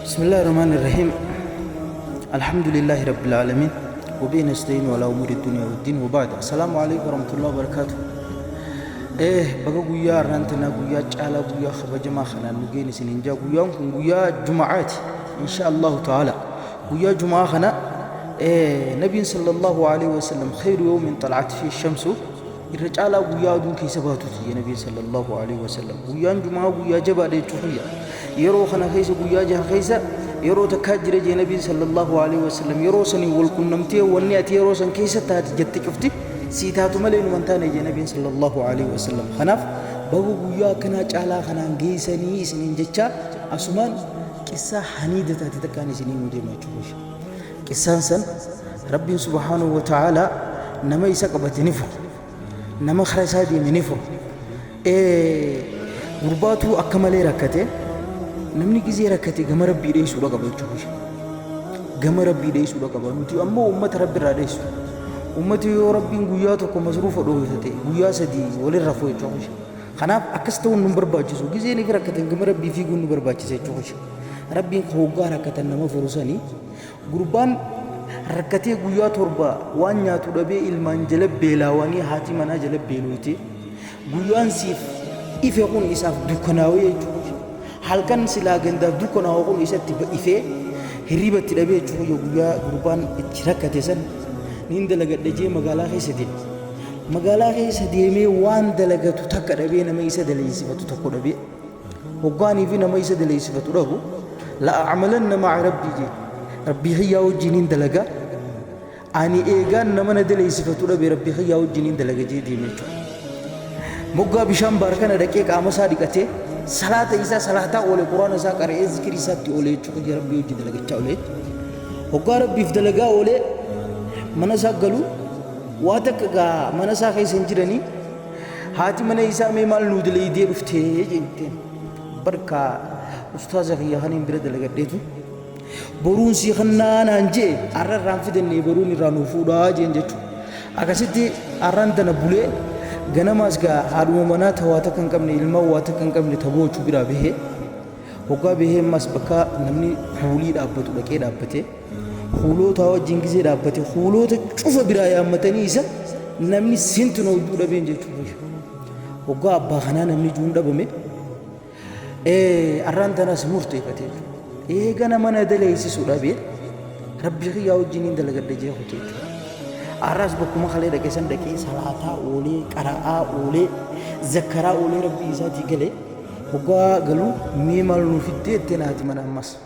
بسم الله الرحمن الرحيم. الحمد لله رب العالمين وبه نستعين على أمور الدنيا والدين وبعد. السلام عليكم ورحمة الله وبركاته. بقى قويا رانتنا قويا جعلا قويا خبجما خنا نجين سنينجا قويا قويا جمعات إن شاء الله تعالى. قويا جمعة خنا نبي صلى الله عليه وسلم خير يوم طلعت فيه الشمس الرجال قويا دون كيسباتو يا نبي صلى الله عليه وسلم. قويا جمعة قويا جبا دي تحيا يرو خنا خيس قويا جه خيسا يرو تكاجر جي نبي صلى الله عليه وسلم يرو سني والكنمتي والنياتي يرو سن كيسة تات جت كفتي سيتاتو ملين منتاني جي نبي صلى الله عليه وسلم خناف بقو قويا كنا جعلا خنا جيسني سنين جتشا أسمان كيسا حنيدة تتكاني سنين مدي ما تشوفش كيسان سن ربي سبحانه وتعالى نما يسقبت نفر نما خرسادي من نفر غرباتو أكمل ركته namni gizee rakkate gama rabbii dheessuudha qaba jechuudha. Gama rabbii dheessuudha qaba. Nuti ammoo uummata rabbi irraa dheessu. Uummati yoo rabbiin guyyaa tokko masruufa dhoofate guyyaa sadii walirra foo jechuudha. Kanaaf akkas ta'uun nu barbaachisu. Gizeen fi rakkatan gama rabbii fiiguun nu barbaachisa jechuudha. Rabbiin hoggaa rakkatan nama furusanii gurbaan rakkatee guyyaa torba waan nyaatu dhabee ilmaan jala beelaawanii haati manaa jala beeloote guyyaan siif ife kun isaaf dukkanaawee jechuudha. halkan silaa gandaaf dukkana hooqun isatti ifee hirribatti dhabee jechuudha guyyaa gurbaan itti rakkate san niin dalagadhe jee magaalaa keessa deemee waan dalagatu takka dhabee nama isa daleessifatu tokko dhabee hoggaanii fi nama isa daleessifatu dhabu la'acmalanna ma'a rabbii jee rabbii xiyyaa wajjiniin dalaga ani eegaan nama na daleessifatu dhabe rabbii xiyyaa wajjiniin dalaga jee deeme jechuudha moggaa bishaan baarkana dhaqee qaama isaa dhiqatee صلاة إذا صلاة أولي قرآن إذا قرأ ذكر إساتي أولي تشوف يا ربي وجد لك تأولي وقال ربي في دلقا أولي مناسا قالوا واتك مناسا خي سنجرني هاتي من إسا ميمال نود لي دي بفتي جنتين بركة أستاذ خي هاني برد لك ديتو برون سي خنان هنجي أرى رانفدني بروني رانو فودا جنجتو أكاسيتي أران تنبولي ganamas ga haruma mana tawata kan kamne ilma wata kan kamne tabo chubira behe hoga behe mas baka namni huli dabbatu dake dabbate hulo tawo jingize dabbate hulo ta cufa bira ya matani isa namni sintuno duda benje chubu hoga abba khana namni junda bame arrantana smurte kate gana mana dale isi sudabe rabbi khiya wajinin dalagadde je hote أراس بكم خلي ركيسان دكي صلاة أولي قراءة أولي ذكرى أولي ربي إذا تيجي هو قالوا ميمال نفيد تناتي من أمس